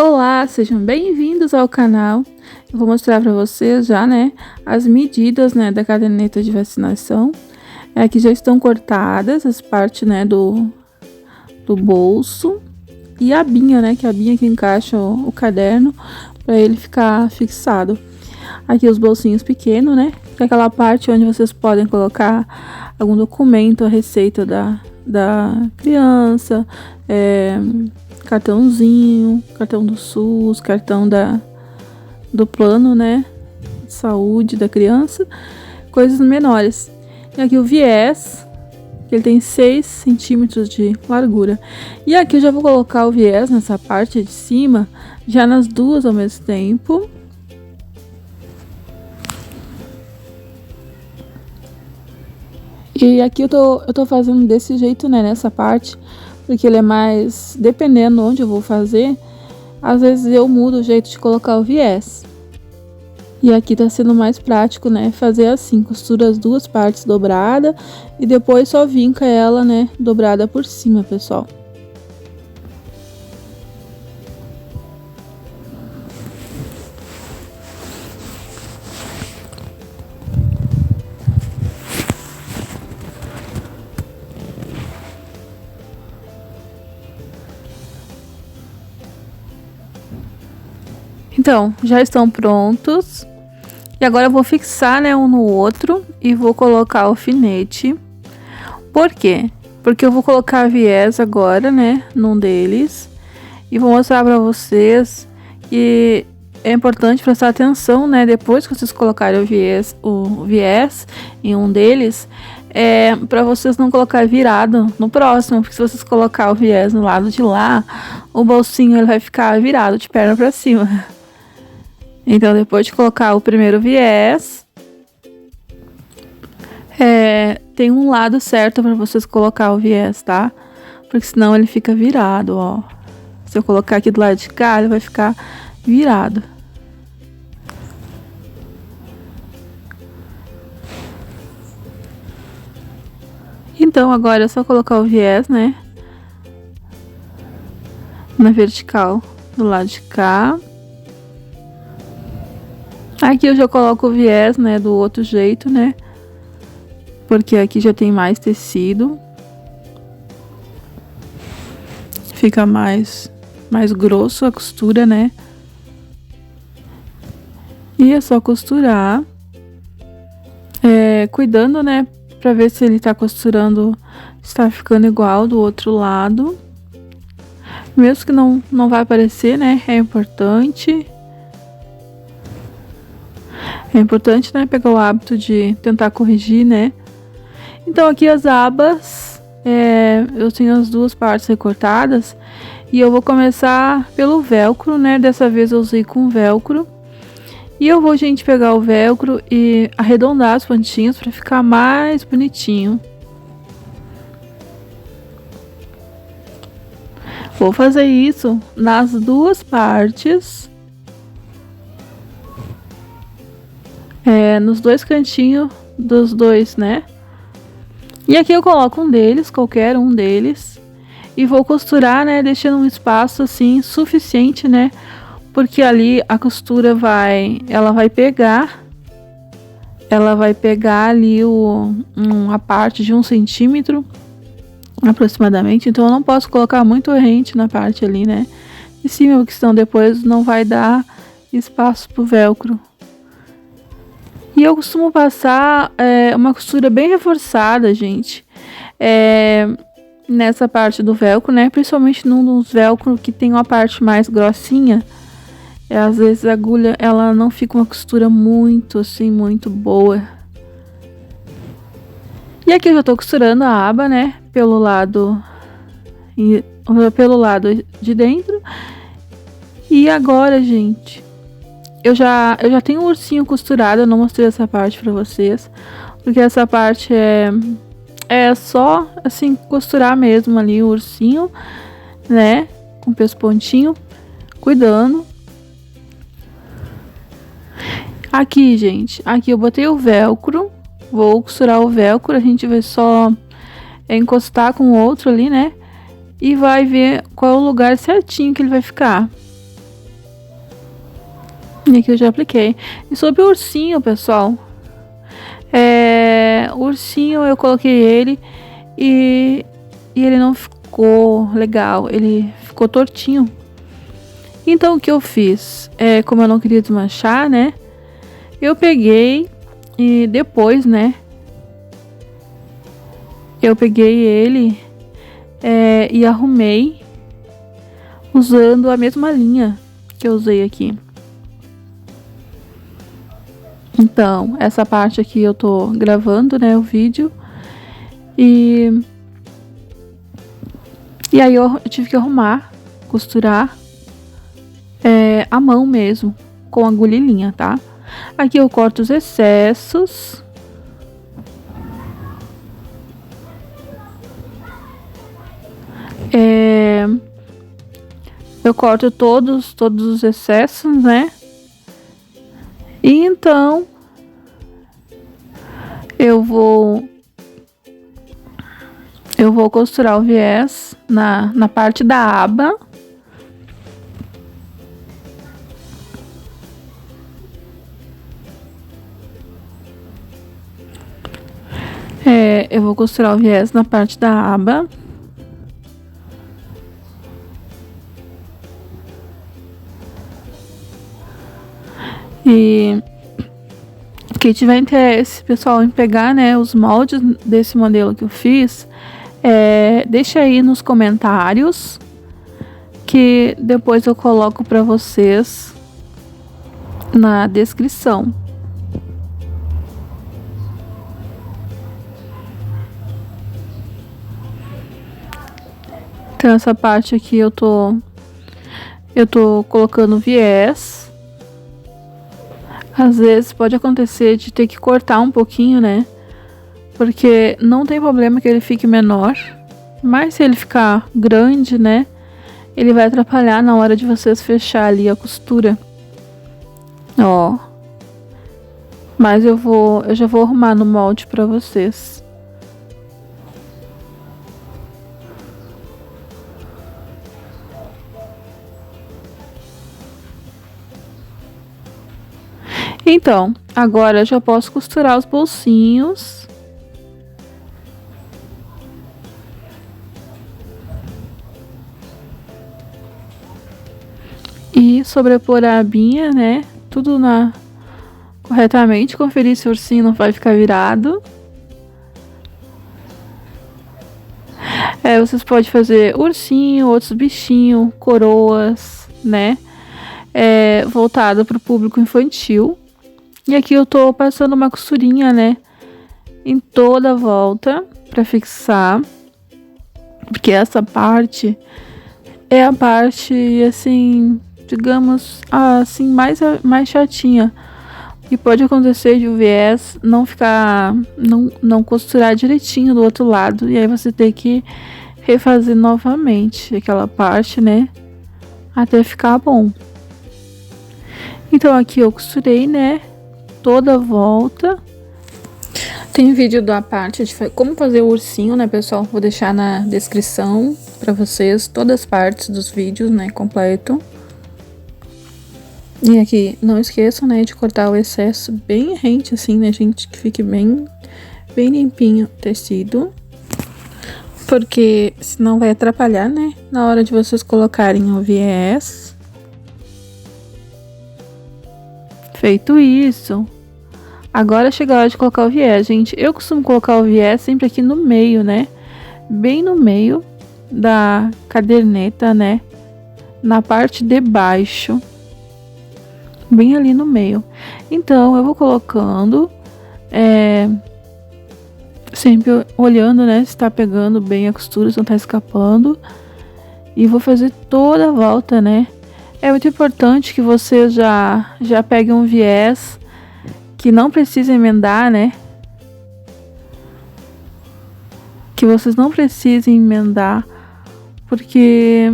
Olá, sejam bem-vindos ao canal. Eu vou mostrar para vocês já, as medidas, da caderneta de vacinação. Aqui já estão cortadas as partes, do bolso e a abinha, que é a abinha que encaixa o caderno para ele ficar fixado. Aqui os bolsinhos pequenos, que é aquela parte onde vocês podem colocar algum documento, a receita da criança, cartãozinho, cartão do SUS, cartão do plano, de saúde da criança, coisas menores. E aqui o viés, que ele tem 6 centímetros de largura. E aqui eu já vou colocar o viés nessa parte de cima, já nas duas ao mesmo tempo. E aqui eu tô fazendo desse jeito, nessa parte, porque ele é mais, dependendo onde eu vou fazer, às vezes eu mudo o jeito de colocar o viés. E aqui tá sendo mais prático, fazer assim, costura as duas partes dobrada e depois só vinca ela, dobrada por cima, pessoal. Então, já estão prontos. E agora eu vou fixar, um no outro e vou colocar alfinete. Por quê? Porque eu vou colocar viés agora, num deles. E vou mostrar pra vocês que é importante prestar atenção, depois que vocês colocarem o viés em um deles, para vocês não colocar virado no próximo, porque se vocês colocar o viés no lado de lá, o bolsinho ele vai ficar virado de perna pra cima. Então, depois de colocar o primeiro viés, tem um lado certo para vocês colocar o viés, tá? Porque senão ele fica virado, ó. Se eu colocar aqui do lado de cá, ele vai ficar virado. Então, agora é só colocar o viés, na vertical do lado de cá. Aqui eu já coloco o viés, do outro jeito, porque aqui já tem mais tecido. Fica mais grosso a costura, E é só costurar. Cuidando, pra ver se ele tá costurando, está ficando igual do outro lado. Mesmo que não vai aparecer, é importante. É importante, pegar o hábito de tentar corrigir, Então, aqui as abas, eu tenho as duas partes recortadas. E eu vou começar pelo velcro, Dessa vez eu usei com velcro. E eu vou, gente, pegar o velcro e arredondar as pontinhas para ficar mais bonitinho. Vou fazer isso nas duas partes. Nos dois cantinhos dos dois, E aqui eu coloco um deles, qualquer um deles. E vou costurar, deixando um espaço assim suficiente, porque ali a costura ela vai pegar ali a parte de 1 centímetro aproximadamente. Então eu não posso colocar muito rente na parte ali, de cima, porque senão depois não vai dar espaço pro velcro. E eu costumo passar uma costura bem reforçada, gente, nessa parte do velcro, principalmente num dos velcro que tem uma parte mais grossinha. Às vezes a agulha, ela não fica uma costura muito, assim, muito boa. E aqui eu já tô costurando a aba, pelo lado de dentro. E agora, gente, eu já tenho o ursinho costurado. Eu não mostrei essa parte pra vocês, porque essa parte é só, assim, costurar mesmo ali o ursinho, com o pespontinho, cuidando. Aqui, gente, aqui eu botei o velcro, vou costurar o velcro, a gente vai só encostar com o outro ali, e vai ver qual é o lugar certinho que ele vai ficar. E aqui eu já apliquei. E sobre o ursinho, pessoal, o ursinho eu coloquei ele e ele não ficou legal, ele ficou tortinho. Então o que eu fiz? Como eu não queria desmanchar, né? Eu peguei e depois, né? Eu peguei ele e arrumei usando a mesma linha que eu usei aqui. Então, essa parte aqui eu tô gravando, né, o vídeo. E aí eu tive que arrumar, costurar a mão mesmo, com agulha e linha, tá? Aqui eu corto os excessos. Eu corto todos os excessos, né? E então eu vou costurar o viés na parte da aba. Eu vou costurar o viés na parte da aba. E quem tiver interesse, pessoal, em pegar, né, os moldes desse modelo que eu fiz, deixa aí nos comentários que depois eu coloco para vocês na descrição. Então essa parte aqui eu tô colocando viés. Às vezes pode acontecer de ter que cortar um pouquinho, né? Porque não tem problema que ele fique menor, mas se ele ficar grande, né? Ele vai atrapalhar na hora de vocês fechar ali a costura. Ó. Mas eu já vou arrumar no molde pra vocês. Então, agora eu já posso costurar os bolsinhos. E sobrepor a abinha, né? Tudo corretamente. Conferir se o ursinho não vai ficar virado. Vocês podem fazer ursinho, outros bichinhos, coroas, né? Voltado para o público infantil. E aqui eu tô passando uma costurinha, né? Em toda a volta para fixar. Porque essa parte é a parte, assim, digamos, assim, mais chatinha. E pode acontecer de o viés não ficar, não costurar direitinho do outro lado. E aí você tem que refazer novamente aquela parte, né? Até ficar bom. Então aqui eu costurei, né? Toda a volta. Tem vídeo da parte de como fazer o ursinho, né, pessoal? Vou deixar na descrição pra vocês todas as partes dos vídeos, né, completo. E aqui, não esqueçam, né, de cortar o excesso bem rente, assim, né, gente? Que fique bem limpinho o tecido. Porque senão vai atrapalhar, né, na hora de vocês colocarem o viés. Feito isso, agora chega a hora de colocar o viés, gente. Eu costumo colocar o viés sempre aqui no meio, né? Bem no meio da caderneta, né? Na parte de baixo. Bem ali no meio. Então, eu vou colocando, sempre olhando, né? Se tá pegando bem a costura, se não tá escapando. E vou fazer toda a volta, né? É muito importante que vocês já peguem um viés que não precisa emendar, né? Que vocês não precisem emendar, porque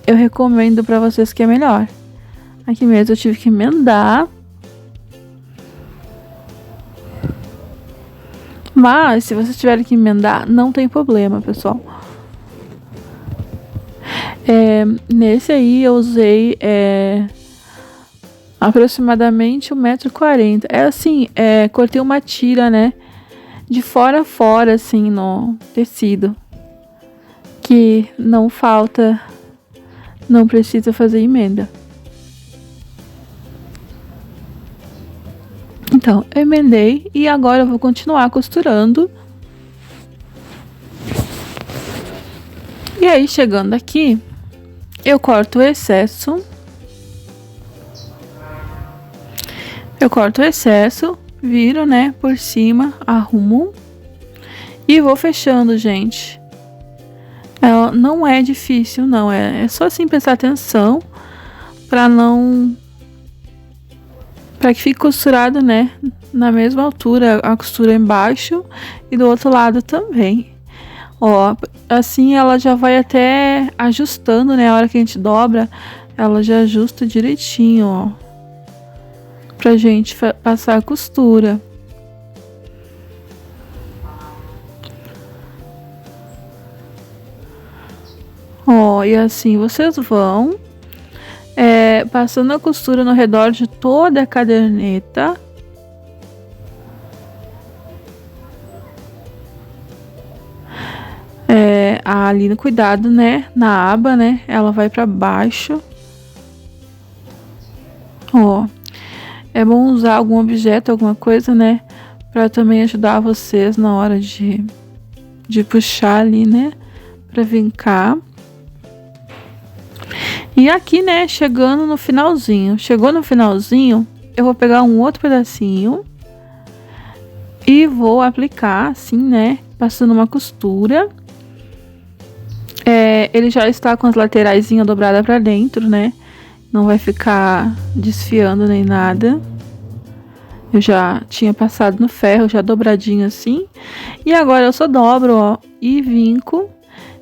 eu recomendo pra vocês que é melhor. Aqui mesmo eu tive que emendar. Mas se vocês tiverem que emendar, não tem problema, pessoal. Nesse aí eu usei aproximadamente 1,40 m. É assim, cortei uma tira, né? De fora a fora, assim, no tecido. Que não falta, não precisa fazer emenda. Então, eu emendei e agora eu vou continuar costurando. E aí, chegando aqui, eu corto o excesso. Viro, né, por cima, arrumo e vou fechando, gente. Não é difícil, não. É só assim prestar atenção para que fique costurado, né, na mesma altura, a costura embaixo e do outro lado também. Ó, assim ela já vai até ajustando, né? A hora que a gente dobra, ela já ajusta direitinho, ó. Pra gente passar a costura. Ó, e assim vocês vão passando a costura no redor de toda a caderneta. Ali no cuidado, né, na aba, né, ela vai pra baixo. Ó, é bom usar algum objeto, alguma coisa, né, pra também ajudar vocês na hora de puxar ali, né, pra vincar. E aqui, né, chegou no finalzinho, eu vou pegar um outro pedacinho e vou aplicar assim, né, passando uma costura. Ele já está com as lateraisinhas dobradas pra dentro, né? Não vai ficar desfiando nem nada. Eu já tinha passado no ferro, já dobradinho assim. E agora eu só dobro, ó, e vinco.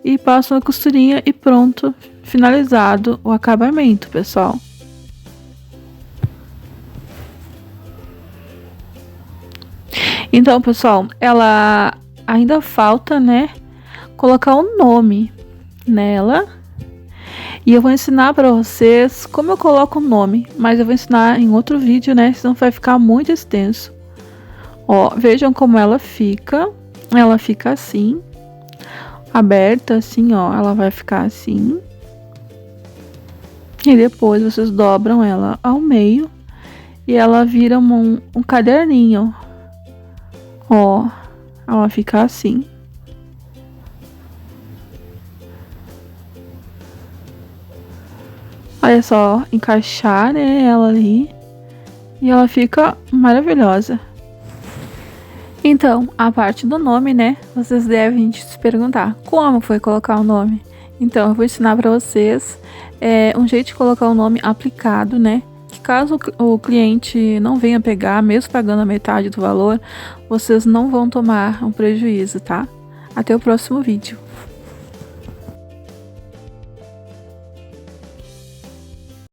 E passo uma costurinha e pronto. Finalizado o acabamento, pessoal. Então, pessoal, ela ainda falta, né, colocar um nome nela. E eu vou ensinar para vocês como eu coloco o nome, mas eu vou ensinar em outro vídeo, né, senão vai ficar muito extenso. Ó, vejam como ela fica assim, aberta assim, ó, ela vai ficar assim. E depois vocês dobram ela ao meio e ela vira um caderninho. Ó, ela fica assim. Olha só, encaixar, né, ela ali e ela fica maravilhosa. Então, a parte do nome, né, vocês devem se perguntar como foi colocar o nome. Então, eu vou ensinar para vocês um jeito de colocar o nome aplicado, né, que caso o cliente não venha pegar, mesmo pagando a metade do valor, vocês não vão tomar um prejuízo, tá? Até o próximo vídeo.